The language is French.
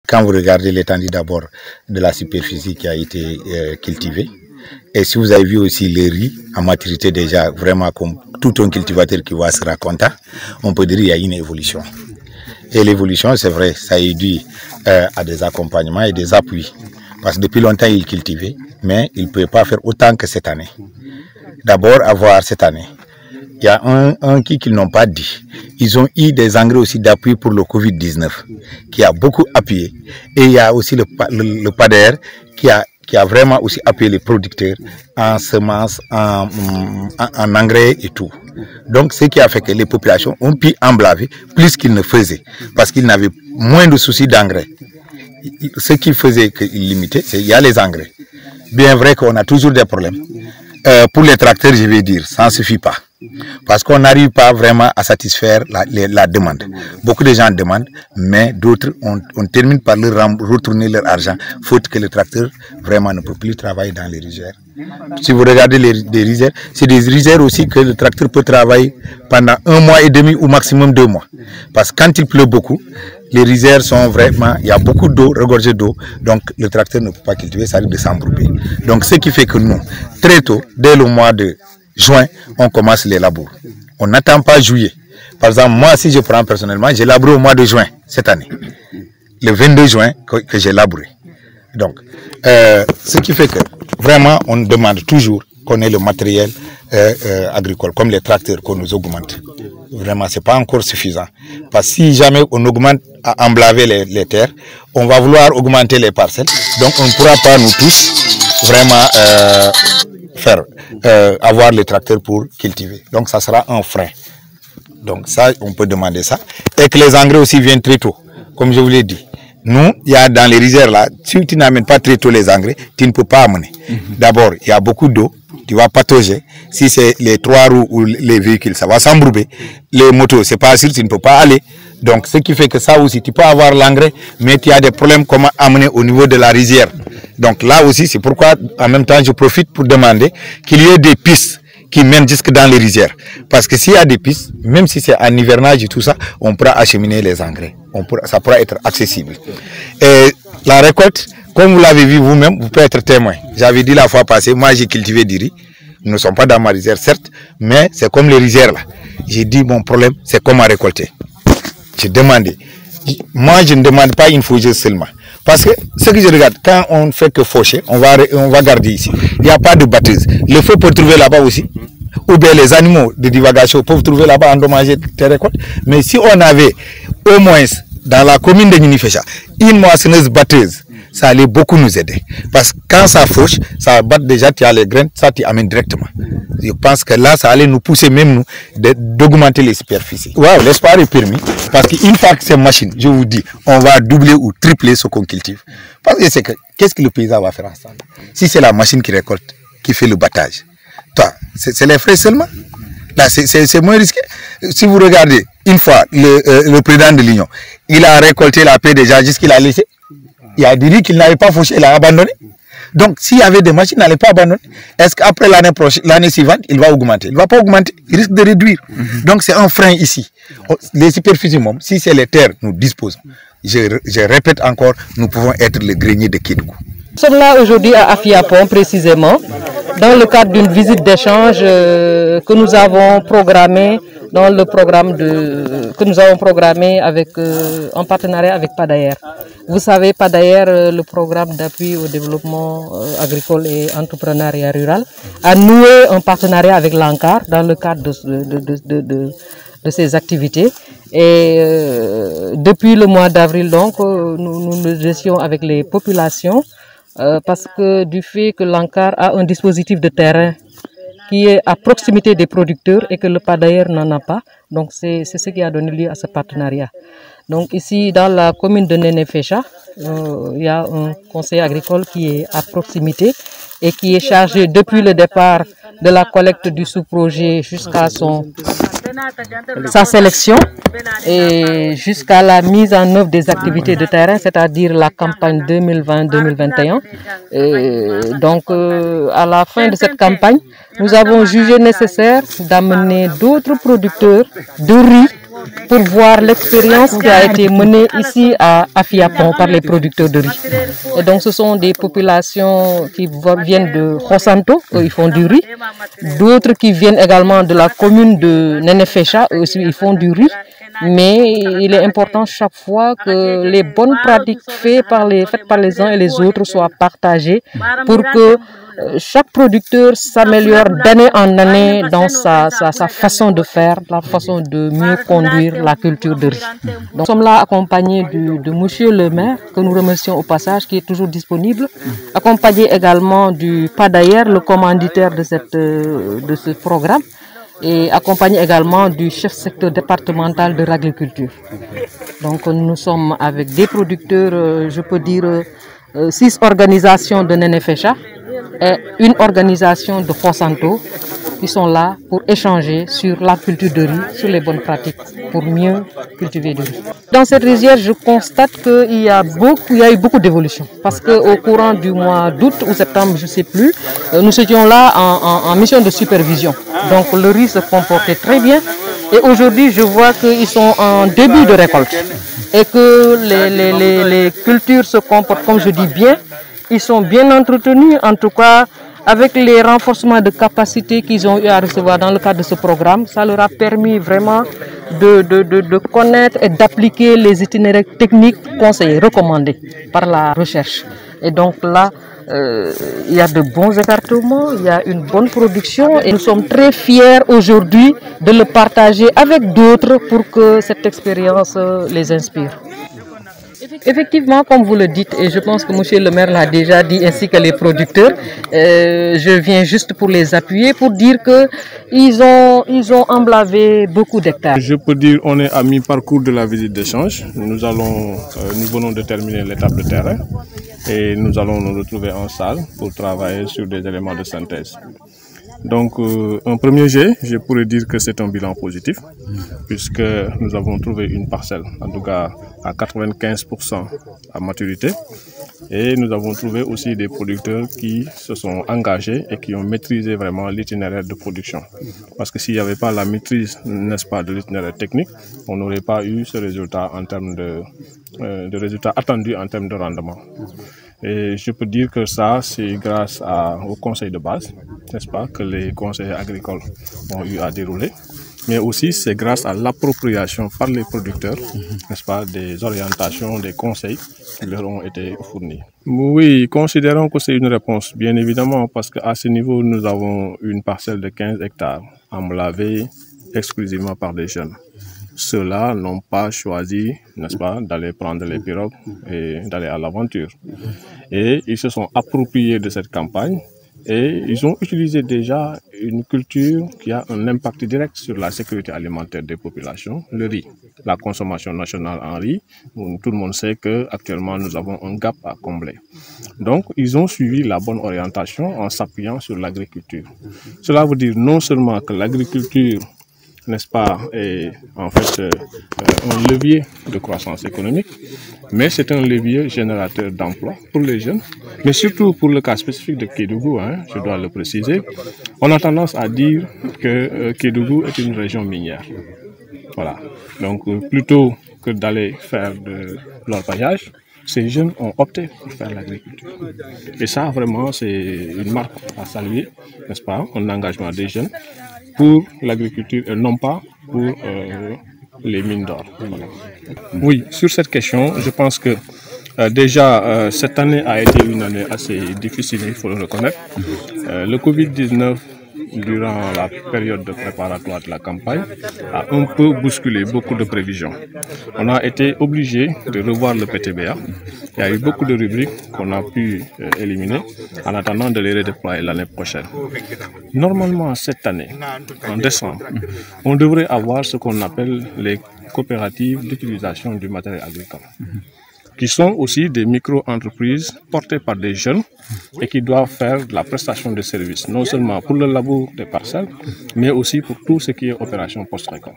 Quand vous regardez l'étendue d'abord de la superficie qui a été cultivée, et si vous avez vu aussi les riz en maturité déjà, vraiment comme tout un cultivateur qui voit sera content, on peut dire qu'il y a une évolution. Et l'évolution, c'est vrai, ça est dû à des accompagnements et des appuis. Parce que depuis longtemps, ils cultivaient, mais ils ne pouvaient pas faire autant que cette année. D'abord, avoir cette année. Il y a un qu'ils n'ont pas dit. Ils ont eu des engrais aussi d'appui pour le Covid-19, qui a beaucoup appuyé. Et il y a aussi le PADER qui a vraiment aussi appuyé les producteurs en semences, en engrais et tout. Donc, ce qui a fait que les populations ont pu emblaver plus qu'ils ne faisaient, parce qu'ils n'avaient moins de soucis d'engrais. Ce qui faisait qu'ils limitaient, c'est qu'il y a les engrais. Bien vrai qu'on a toujours des problèmes. Pour les tracteurs, je vais dire, ça ne suffit pas. Parce qu'on n'arrive pas vraiment à satisfaire la demande. Beaucoup de gens demandent, mais d'autres, on termine par leur retourner leur argent, faute que le tracteur vraiment ne peut plus travailler dans les rizières. Si vous regardez les rizières, c'est des rizières aussi que le tracteur peut travailler pendant 1 mois et demi ou maximum 2 mois. Parce que quand il pleut beaucoup, les rizières sont vraiment, il y a beaucoup d'eau, regorgée d'eau, donc le tracteur ne peut pas cultiver, ça risque de s'embrouiller. Donc ce qui fait que nous, très tôt, dès le mois de juin, on commence les labours. On n'attend pas juillet. Par exemple, moi, si je prends personnellement, j'ai labouré au mois de juin cette année. Le 22 juin que j'ai labouré. Donc, ce qui fait que vraiment, on demande toujours qu'on ait le matériel agricole, comme les tracteurs qu'on nous augmente. Vraiment, ce n'est pas encore suffisant. Parce que si jamais on augmente à emblaver les terres, on va vouloir augmenter les parcelles. Donc, on ne pourra pas, nous tous, vraiment avoir les tracteurs pour cultiver. Donc, ça sera un frein. Donc, ça, on peut demander ça. Et que les engrais aussi viennent très tôt, comme je vous l'ai dit. Nous, il y a dans les rizières là, si tu n'amènes pas très tôt les engrais, tu ne peux pas amener. D'abord, il y a beaucoup d'eau, tu vas patauger. Si c'est les 3 roues ou les véhicules, ça va s'embrouiller. Les motos, c'est pas sûr, tu ne peux pas aller. Donc, ce qui fait que ça aussi, tu peux avoir l'engrais, mais tu as des problèmes comment amener au niveau de la rizière. Donc là aussi, c'est pourquoi, en même temps, je profite pour demander qu'il y ait des pistes qui mènent jusque dans les rizières. Parce que s'il y a des pistes, même si c'est en hivernage et tout ça, on pourra acheminer les engrais. Ça pourra être accessible. Et la récolte, comme vous l'avez vu vous-même, vous pouvez être témoin. J'avais dit la fois passée, moi j'ai cultivé du riz. Nous ne sommes pas dans ma rizière, certes, mais c'est comme les rizières là. J'ai dit mon problème, c'est comment récolter. J'ai demandé. Moi, je ne demande pas une faucheuse seulement. Parce que ce que je regarde, quand on ne fait que faucher, on va garder ici. Il n'y a pas de batteuse. Le feu peut trouver là-bas aussi. Ou bien les animaux de divagation peuvent trouver là-bas, endommager tes récoltes. Mais si on avait au moins dans la commune de Ninifécha une moissonneuse batteuse, ça allait beaucoup nous aider. Parce que quand ça fauche, ça bat déjà, tu as les graines, ça tu amènes directement. Je pense que là, ça allait nous pousser même nous d'augmenter les superficies. Wow, l'espoir est permis. Parce qu'une fois que c'est machine, je vous dis, on va doubler ou tripler ce qu'on cultive. Parce que c'est que, qu'est-ce que le paysan va faire ensemble? Si c'est la machine qui récolte, qui fait le battage, toi, c'est les frais seulement. Là, c'est moins risqué. Si vous regardez, une fois, le président de l'Union, il a récolté la paix déjà jusqu'il a laissé. Il a dit qu'il n'avait pas fauché, il a abandonné. Donc, s'il y avait des machines, il n'allait pas abandonner. Est-ce qu'après l'année suivante, il va augmenter? Il ne va pas augmenter, il risque de réduire. Donc, c'est un frein ici. Les superficies, si c'est les terres, nous disposons. Je répète encore, nous pouvons être le grenier de Kédougou. Nous sommes là aujourd'hui à Afiapong, précisément, dans le cadre d'une visite d'échange que nous avons programmée dans le programme en partenariat avec PADAER. Vous savez, PADAER, le programme d'appui au développement agricole et entrepreneuriat rural, a noué un partenariat avec l'ANCAR dans le cadre de ses activités. Et depuis le mois d'avril, donc, nous étions avec les populations parce que du fait que l'ANCAR a un dispositif de terrain qui est à proximité des producteurs et que le PADAER n'en a pas. Donc c'est ce qui a donné lieu à ce partenariat. Donc ici dans la commune de Ninifécha, il y a un conseiller agricole qui est à proximité et qui est chargé depuis le départ de la collecte du sous-projet jusqu'à sa sélection et jusqu'à la mise en œuvre des activités de terrain, c'est-à-dire la campagne 2020-2021. Donc à la fin de cette campagne, nous avons jugé nécessaire d'amener d'autres producteurs de riz pour voir l'expérience qui a été menée ici à Afiapon par les producteurs de riz. Et donc ce sont des populations qui viennent de Khosanto, eux ils font du riz. D'autres qui viennent également de la commune de Nenefecha, eux aussi ils font du riz. Mais il est important chaque fois que les bonnes pratiques faites par les uns et les autres soient partagées pour que chaque producteur s'améliore d'année en année dans sa façon de faire, la façon de mieux conduire la culture de riz. Donc, nous sommes là accompagnés de monsieur le maire, que nous remercions au passage, qui est toujours disponible, accompagné également du PADAER, le commanditaire de ce programme, et accompagné également du chef secteur départemental de l'agriculture. Donc nous sommes avec des producteurs, je peux dire 6 organisations de Nenefecha et une organisation de Khosanto qui sont là pour échanger sur la culture de riz, sur les bonnes pratiques pour mieux cultiver du riz. Dans cette rizière, je constate qu'il y a eu beaucoup d'évolution parce qu'au courant du mois d'août ou septembre, je ne sais plus, nous étions là en mission de supervision. Donc le riz se comportait très bien et aujourd'hui, je vois qu'ils sont en début de récolte et que les cultures se comportent, comme je dis bien, ils sont bien entretenus, en tout cas avec les renforcements de capacité qu'ils ont eu à recevoir dans le cadre de ce programme. Ça leur a permis vraiment de connaître et d'appliquer les itinéraires techniques conseillés, recommandés par la recherche. Et donc là, il y a de bons écartements, il y a une bonne production et nous sommes très fiers aujourd'hui de le partager avec d'autres pour que cette expérience les inspire. Effectivement, comme vous le dites, et je pense que monsieur le maire l'a déjà dit, ainsi que les producteurs, je viens juste pour les appuyer, pour dire qu'ils ont emblavé beaucoup d'hectares. Je peux dire qu'on est à mi-parcours de la visite d'échange. Nous venons de terminer l'étape de terrain et nous allons nous retrouver en salle pour travailler sur des éléments de synthèse. Donc, un premier jet, je pourrais dire que c'est un bilan positif, puisque nous avons trouvé une parcelle, en tout cas à 95% à maturité, et nous avons trouvé aussi des producteurs qui se sont engagés et qui ont maîtrisé vraiment l'itinéraire de production. Parce que s'il n'y avait pas la maîtrise, n'est-ce pas, de l'itinéraire technique, on n'aurait pas eu ce résultat en termes de résultats attendus en termes de rendement. Et je peux dire que ça, c'est grâce au conseil de base, n'est-ce pas, que les conseillers agricoles ont eu à dérouler. Mais aussi, c'est grâce à l'appropriation par les producteurs, n'est-ce pas, des orientations, des conseils qui leur ont été fournis. Oui, considérons que c'est une réponse, bien évidemment, parce qu'à ce niveau, nous avons une parcelle de 15 hectares emblavée exclusivement par des jeunes. Ceux-là n'ont pas choisi, n'est-ce pas, d'aller prendre les pirogues et d'aller à l'aventure. Et ils se sont appropriés de cette campagne et ils ont utilisé déjà une culture qui a un impact direct sur la sécurité alimentaire des populations, le riz. La consommation nationale en riz, tout le monde sait qu'actuellement nous avons un gap à combler. Donc ils ont suivi la bonne orientation en s'appuyant sur l'agriculture. Cela veut dire non seulement que l'agriculture, n'est-ce pas, est en fait un levier de croissance économique, mais c'est un levier générateur d'emplois pour les jeunes, mais surtout pour le cas spécifique de Kédougou, je dois le préciser. On a tendance à dire que Kédougou est une région minière. Voilà. Donc plutôt que d'aller faire de l'orpaillage, ces jeunes ont opté pour faire l'agriculture. Et ça, vraiment, c'est une marque à saluer, n'est-ce pas, un engagement des jeunes pour l'agriculture et non pas pour les mines d'or. Voilà. Oui, sur cette question, je pense que déjà cette année a été une année assez difficile, il faut le reconnaître. Le Covid-19, durant la période de préparatoire de la campagne, a un peu bousculé beaucoup de prévisions. On a été obligé de revoir le PTBA. Il y a eu beaucoup de rubriques qu'on a pu éliminer en attendant de les redéployer l'année prochaine. Normalement, cette année, en décembre, on devrait avoir ce qu'on appelle les coopératives d'utilisation du matériel agricole, qui sont aussi des micro-entreprises portées par des jeunes et qui doivent faire de la prestation de services, non seulement pour le labour des parcelles, mais aussi pour tout ce qui est opération post-récolte.